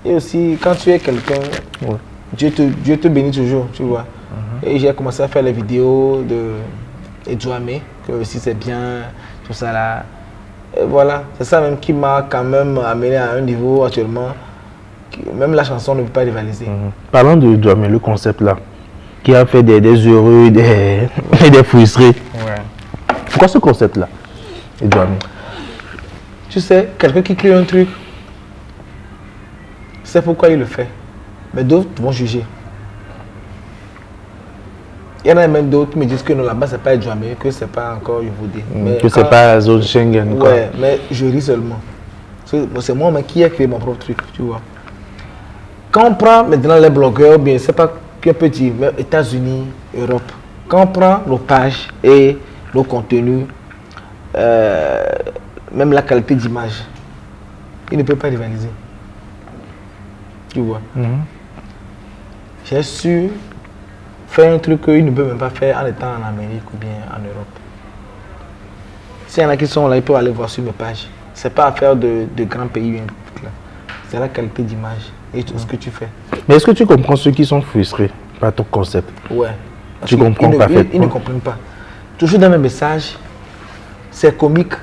Et aussi, quand tu es quelqu'un, Ouais. Dieu te bénit toujours, tu vois. Et j'ai commencé à faire les vidéos de Djouamé, que aussi c'est bien, tout ça là. Et voilà, c'est ça même qui m'a quand même amené à un niveau actuellement, même la chanson ne peut pas rivaliser. Parlant de Djouamé, le concept là, qui a fait des heureux, et des frustrés. Ouais. Pourquoi ce concept là, Djouamé? Tu sais, quelqu'un qui crée un truc, c'est pourquoi il le fait. Mais d'autres vont juger. Il y en a même d'autres qui me disent que non, là-bas, c'est pas Djouamé, que c'est pas encore Yovodé. Que c'est pas la zone Schengen. Quoi. Ouais, mais je ris seulement. C'est moi même qui ai créé mon propre truc, tu vois. Quand on prend maintenant les blogueurs, bien, c'est pas qu'un petit, mais États-Unis, Europe. Quand on prend nos pages et nos contenus, même la qualité d'image, ils ne peuvent pas rivaliser. Tu vois. J'ai su faire un truc qu'ils ne peuvent même pas faire en étant en Amérique ou bien en Europe. S'il y en a qui sont là, ils peuvent aller voir sur mes pages. C'est pas affaire de grands pays. C'est la qualité d'image et tout ce que tu fais. Mais est-ce que tu comprends ceux qui sont frustrés par ton concept? Ouais. Tu comprends parfaitement. Ils ne comprennent pas. Toujours dans mes messages, c'est comique.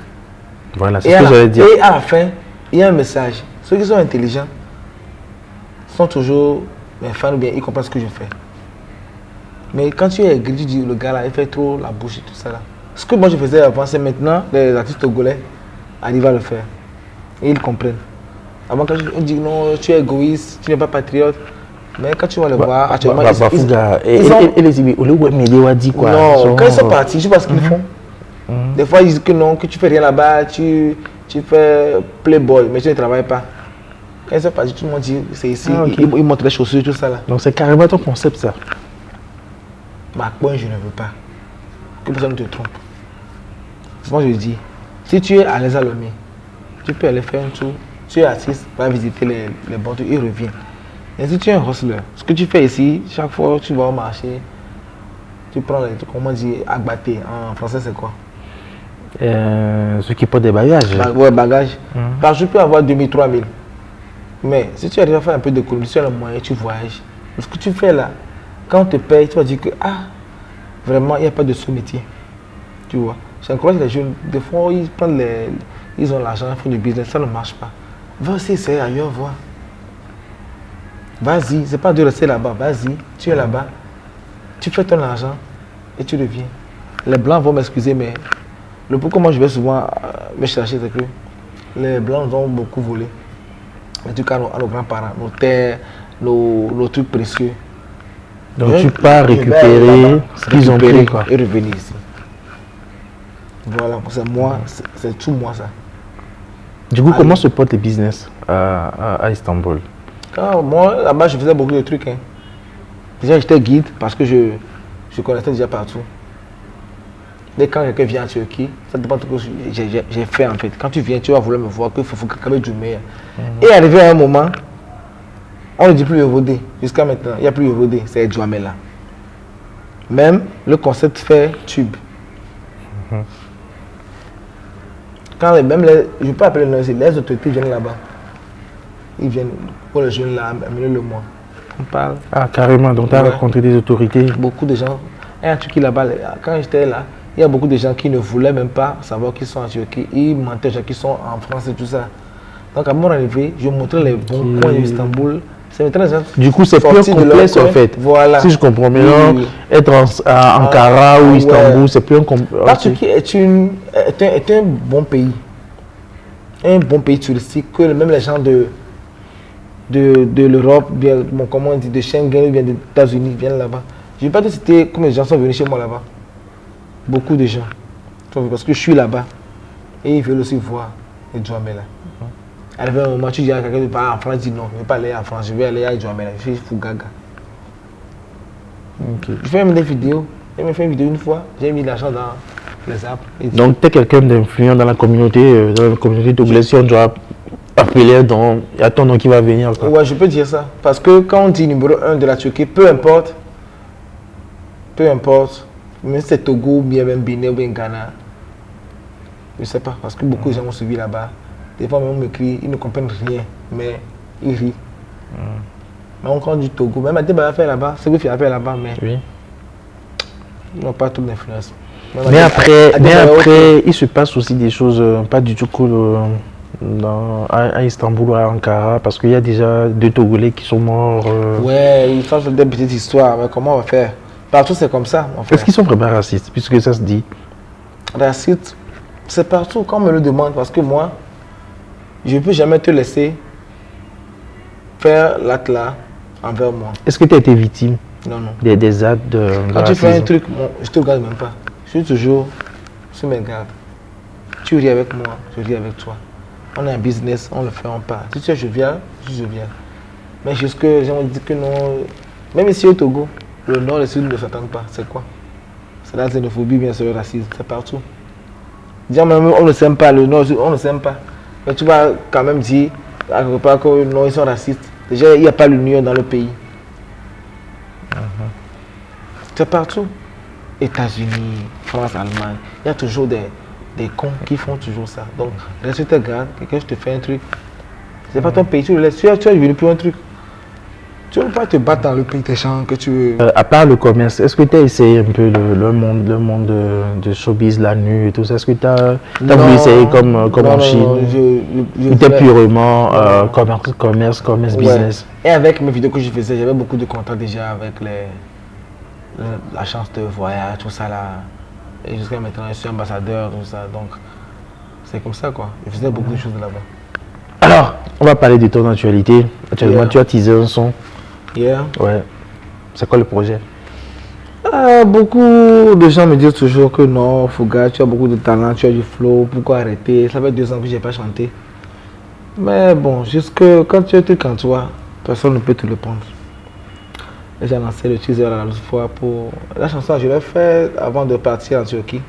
Voilà, c'est ce que j'allais dire. Et à la fin, il y a un message. Ceux qui sont intelligents sont toujours mes fans ou bien ils comprennent ce que je fais. Mais quand tu es aigri, tu dis le gars là, il fait trop la bouche et tout ça là. Ce que moi je faisais avant, c'est maintenant les artistes togolais arrivent à le faire. Et ils comprennent. Avant, quand on dit non, tu es égoïste, tu n'es pas patriote. Mais quand tu vas le voir, actuellement, et les Ibi, on dit quoi? Non, quand ils sont partis, je sais pas ce qu'ils font. Des fois, ils disent que non, que tu fais rien là-bas, tu fais playboy, mais tu ne travailles pas. Quand ils sont partis, tout le monde dit c'est ici, ils montrent les chaussures, tout ça là. Donc c'est carrément ton concept ça. Ma point, je ne veux pas. Que personne ne te trompe. Moi, je dis, si tu es à l'aise à l'homme, tu peux aller faire un tour. Tu es artiste, va visiter les bons trucs et reviens. Et si tu es un hustler, ce que tu fais ici, chaque fois que tu vas au marché, tu prends les trucs, comment dire, agbaté. En français, c'est quoi? Ceux qui portent des bagages. Ouais, bagages. Parce que tu peux avoir 2000, 3000. Mais si tu arrives à faire un peu d'économie, tu as le moyen, tu voyages. Ce que tu fais là, quand on te paye, tu vas dire que, vraiment, il n'y a pas de sous-métier. Tu vois. J'encourage les jeunes, des fois, ils ont l'argent, ils font du business, ça ne marche pas. Va aussi essayer ailleurs, voir. Vas-y, c'est pas de rester là-bas, vas-y, tu es là-bas, tu fais ton argent et tu reviens. Les blancs vont m'excuser, mais le pourquoi moi je vais souvent me chercher, c'est que les blancs ont beaucoup volé. En tout cas, à nos grands-parents, nos terres, nos trucs précieux. Donc tu pars récupérer ce qu'ils ont pris, quoi. Et revenir ici. Voilà, c'est moi, c'est tout moi ça. Du coup, comment se porte le business à Istanbul? Moi, là-bas, je faisais beaucoup de trucs. Déjà, j'étais guide parce que je connaissais déjà partout. Dès quand quelqu'un vient en Turquie, ça dépend de ce que j'ai fait en fait. Quand tu viens, tu vas vouloir me voir, qu'il faut que du meilleur. Et arrivé à un moment, on ne dit plus Yovodé. Jusqu'à maintenant, il n'y a plus Yovodé, c'est Djouamé là. Même le concept fait tube. Quand je peux appeler les autorités viennent là-bas. Ils viennent pour les jeunes là, amener le mois. On parle. Ah, carrément, donc tu as rencontré des autorités. Beaucoup de gens. Et en Turquie là-bas, quand j'étais là, il y a beaucoup de gens qui ne voulaient même pas savoir qu'ils sont en Turquie. Ils mentaient, gens qui sont en France et tout ça. Donc à mon arrivée, je montrais les bons coins d'Istanbul. Du coup, c'est plus complexe en fait. Voilà. Si je comprends bien, être à Ankara ou Istanbul, c'est plus un complexe. La Turquie est un bon pays. Un bon pays touristique que même les gens de l'Europe, comment on dit, de Schengen, bien des États-Unis viennent là-bas. Je ne vais pas te citer combien de gens sont venus chez moi là-bas. Beaucoup de gens. Parce que je suis là-bas. Et ils veulent aussi voir les Djouamé là. Arrivé un moment, tu dis à quelqu'un de parler en France, il dit non, je ne vais pas aller en France, je vais aller à Djouamé là. Je suis Fougaga. Je fais même des vidéos. J'ai même fait une vidéo une fois, j'ai mis l'argent dans les arbres. Donc tu es quelqu'un d'influent dans la communauté togolaise, si on doit appeler, il y a ton nom qui va venir. Quoi. Ouais, je peux dire ça. Parce que quand on dit numéro 1 de la Turquie, peu importe, même si c'est Togo, ou bien même Bénin ou bien Ghana, je ne sais pas, parce que beaucoup de gens m'ont suivi là-bas. Des fois, même on m'écrit, ils ne comprennent rien, mais ils rient. Mais encore du Togo. Même Mathieu va faire là-bas. C'est que tu as fait là-bas, mais Oui. ils n'ont pas toute l'influence. Mais après, il se passe aussi des choses pas du tout cool à Istanbul ou à Ankara parce qu'il y a déjà 2 Togolais qui sont morts. Ouais, ils font des petites histoires. Mais comment on va faire? Partout, c'est comme ça. Est-ce qu'ils sont vraiment racistes puisque ça se dit? Raciste, c'est partout. Quand on me le demande, parce que moi, je ne peux jamais te laisser faire l'acte là envers moi. Est-ce que tu as été victime Non, non. des actes de Quand tu fais un racisme? truc, moi, je te regarde même pas. Je suis toujours sur mes gardes. Tu ris avec moi, je ris avec toi. On est un business, on le fait, on part. Si tu es jovial, je suis jovial. Mais jusque, les gens ont dit que non. Même ici au Togo, le nord et le sud ne s'attendent pas. C'est quoi? C'est la xénophobie, bien sûr, le racisme. C'est partout. Dire même, on ne s'aime pas, le nord, on ne s'aime pas. Mais tu vas quand même dire à quelque part que non, ils sont racistes. Déjà, il n'y a pas l'union dans le pays. C'est partout. États-Unis, France, Allemagne. Il y a toujours des cons qui font toujours ça. Donc, reste tes gardes, quelqu'un te fait un truc. C'est pas ton pays, tu le laisses. Tu es venu pour un truc. Tu ne peux pas te battre dans le pays des gens que tu veux. À part le commerce, est-ce que tu as essayé un peu le monde de showbiz, la nuit et tout ça? Est-ce que tu as voulu essayer comme en Chine? Ou tu es purement commerce, business? Et avec mes vidéos que je faisais, j'avais beaucoup de contacts déjà avec l'agence de voyage, tout ça là. Et jusqu'à maintenant, je suis ambassadeur, tout ça. Donc, c'est comme ça quoi. Je faisais beaucoup de choses là-bas. Alors, on va parler de ton actualité. Actuellement, tu as teasé un son. Yeah. Ouais. C'est quoi le projet? Beaucoup de gens me disent toujours que non, Fouga, tu as beaucoup de talent, tu as du flow, pourquoi arrêter? Ça fait 2 ans que je n'ai pas chanté. Mais bon, jusque quand tu es un truc en toi, personne ne peut te le prendre. Et j'ai lancé le teaser la dernière fois pour. La chanson, je l'ai faite avant de partir en Turquie,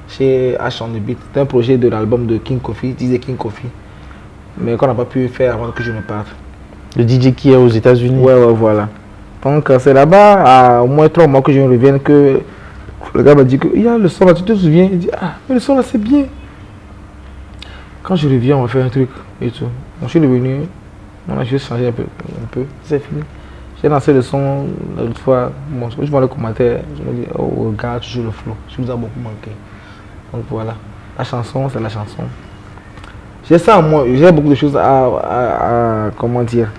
chez H on the Beat. C'était un projet de l'album de King Kofi, disait King Kofi. Mais qu'on n'a pas pu faire avant que je me parte. Le DJ qui est aux États-Unis? Ouais, voilà. Donc c'est là-bas, à au moins 3 mois que je revienne, que le gars m'a dit que il y a le son là, tu te souviens? Il dit ah, mais le son là c'est bien. Quand je reviens, on va faire un truc et tout. Donc, je suis revenu, on a juste changé un peu, c'est fini. J'ai lancé le son l'autre fois, bon, je vois le commentaire, je me dis oh gars, toujours le flow, je vous ai beaucoup manqué. Donc voilà, la chanson c'est la chanson. J'ai ça en moi, j'ai beaucoup de choses à comment dire,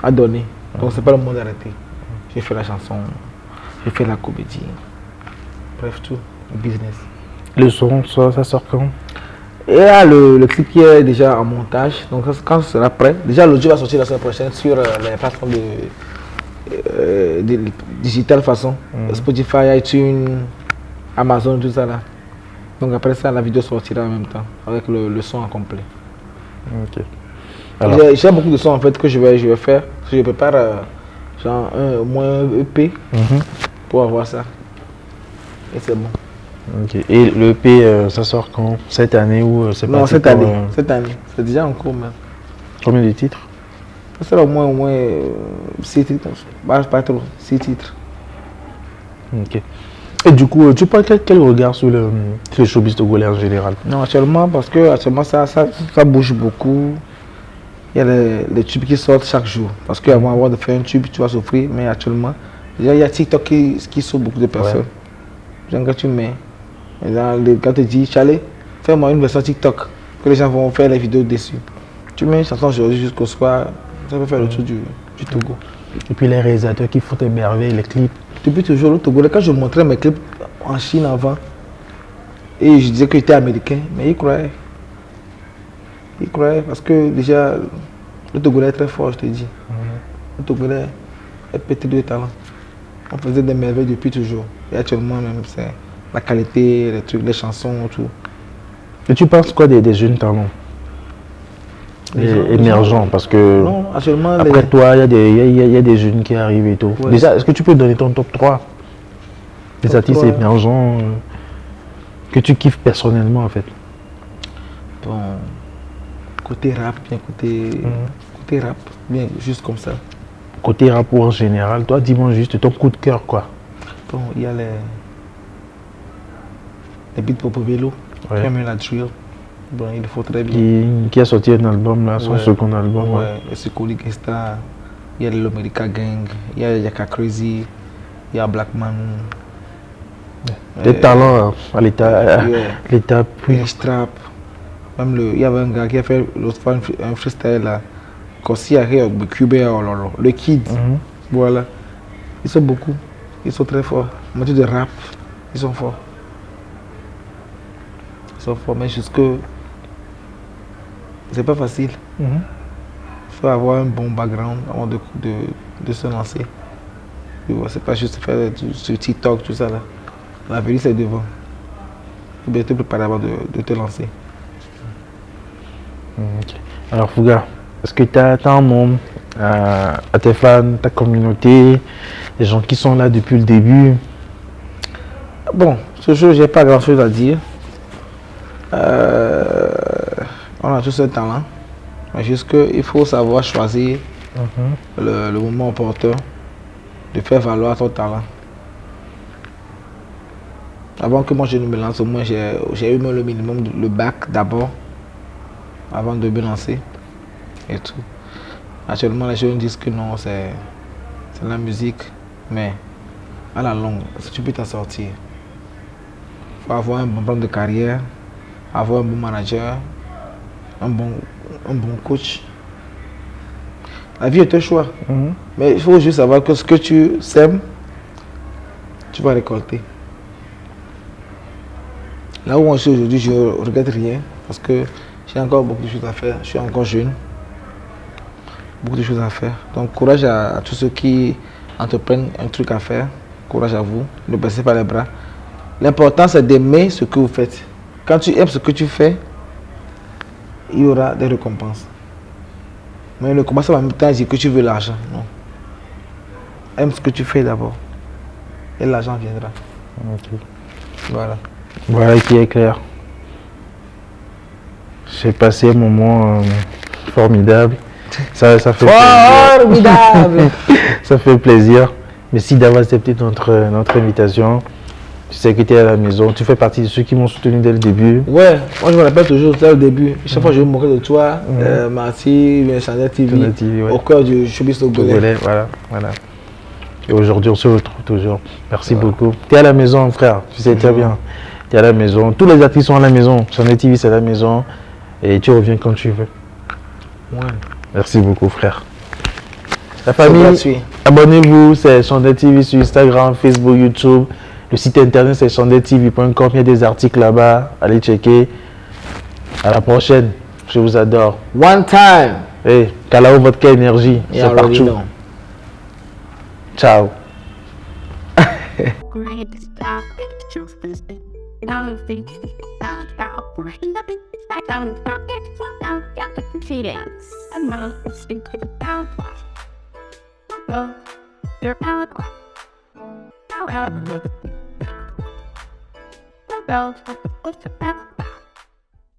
à donner. Donc c'est pas le monde arrêté. J'ai fait la chanson, j'ai fait la comédie, bref tout, le business. Le son, ça sort quand? Et là, le clip qui est déjà en montage, donc quand ce sera prêt, déjà l'audio va sortir la semaine prochaine sur les plateformes de digital façon, Spotify, iTunes, Amazon, tout ça là. Donc après ça, la vidéo sortira en même temps, avec le son en complet. Ok. J'ai beaucoup de sons en fait que je vais faire, parce que je prépare genre au moins un EP pour avoir ça. Et c'est bon. Ok. Et le EP, ça sort quand? Cette année ou c'est pas? Non, cette année. Cette année. C'est déjà en cours même. Combien de titres? Ça sera au moins 6 titres. Pas trop, 6 titres. Ok. Et du coup, tu portes quel regard sur le showbiz togolais en général? Non, actuellement, parce que actuellement ça bouge beaucoup. Il y a les tubes qui sortent chaque jour. Parce qu'avant de faire un tube, tu vas souffrir. Mais actuellement, déjà, il y a TikTok qui sauve beaucoup de personnes. Genre quand tu mets, et là, le gars te dit, Charlie, fais-moi une version TikTok, que les gens vont faire les vidéos dessus. Tu mets une chanson aujourd'hui jusqu'au soir, ça peut faire le tour du Togo. Et puis les réalisateurs qui font des merveilles, les clips. Depuis toujours, le Togo, quand je montrais mes clips en Chine avant, et je disais que j'étais américain, mais ils croyaient. Ils croyaient parce que déjà, le Togolais est très fort, je te dis. Le Togolais est pété de talent. On faisait des merveilles depuis toujours. Et actuellement, même, c'est la qualité, les trucs, les chansons, tout. Et tu penses quoi des jeunes talents émergents? Parce que non, actuellement, après toi, il y a des jeunes qui arrivent et tout. Ouais. Déjà, est-ce que tu peux donner ton top 3 des artistes émergents que tu kiffes personnellement en fait? Bon, côté rap, bien côté rap, bien juste comme ça. Côté rap ou en général, toi, dis-moi juste ton coup de cœur quoi. Bon, il y a les beats pour vélo, Ouais. j'aime la drill. Bon, il le faut très bien. Qui a sorti un album là, son second album. Ouais, et c'est Cody Gesta, il y a l'America Gang, il y a Yaka Crazy, il y a Blackman. Des talents à l'état. L'état puis. Strap. Même il y avait un gars qui a fait l'autre fois un freestyle là. Kossi a fait le Kid. Voilà. Ils sont beaucoup. Ils sont très forts. En matière de rap, ils sont forts. Ils sont forts, mais jusque. C'est pas facile. Il faut avoir un bon background avant de se lancer. C'est pas juste faire sur TikTok, tout ça là. La vérité c'est devant. Il faut bien te préparer avant de te lancer. Okay. Alors Fouga, est-ce que tu as un monde à tes fans, ta communauté, les gens qui sont là depuis le début? Bon, ce jour, j'ai pas grand chose à dire. On a tous un talent, mais juste qu'il faut savoir choisir le moment opportun de faire valoir ton talent. Avant que moi je ne me lance, au moins j'ai eu le minimum, le bac d'abord, avant de me lancer et tout. Actuellement, les gens disent que non, c'est la musique, mais à la longue, si tu peux t'en sortir, il faut avoir un bon plan de carrière, avoir un bon manager, un bon coach. La vie est un choix, mais il faut juste savoir que ce que tu sèmes, tu vas récolter. Là où on est aujourd'hui, je ne regrette rien parce que j'ai encore beaucoup de choses à faire. Je suis encore jeune. Beaucoup de choses à faire. Donc courage à tous ceux qui entreprennent un truc à faire. Courage à vous. Ne baissez pas les bras. L'important c'est d'aimer ce que vous faites. Quand tu aimes ce que tu fais, il y aura des récompenses. Mais ne commence pas en même temps à dire que tu veux l'argent. Non. Aime ce que tu fais d'abord. Et l'argent viendra. Okay. Voilà. Voilà qui est clair. J'ai passé un moment formidable. Ça fait formidable. Ça fait plaisir. Merci d'avoir accepté notre invitation. Tu sais que tu es à la maison. Tu fais partie de ceux qui m'ont soutenu dès le début. Ouais, moi je me rappelle toujours dès le début. Chaque fois je me moquais de toi, Marty, Chanel TV, au cœur du showbiz togolais. Voilà. Et aujourd'hui on se retrouve toujours. Merci beaucoup. Tu es à la maison, frère. Tu sais très bien. Tu es à la maison. Tous les artistes sont à la maison. Chanel TV c'est à la maison. Et tu reviens quand tu veux. Ouais. Merci beaucoup, frère. La famille, abonnez-vous, c'est Chanel TV sur Instagram, Facebook, YouTube. Le site internet, c'est chandeltv.com. Il y a des articles là-bas. Allez checker. À la prochaine. Je vous adore. One time. Hey, Kalao Vodka Énergie. C'est partout. Ciao. What's the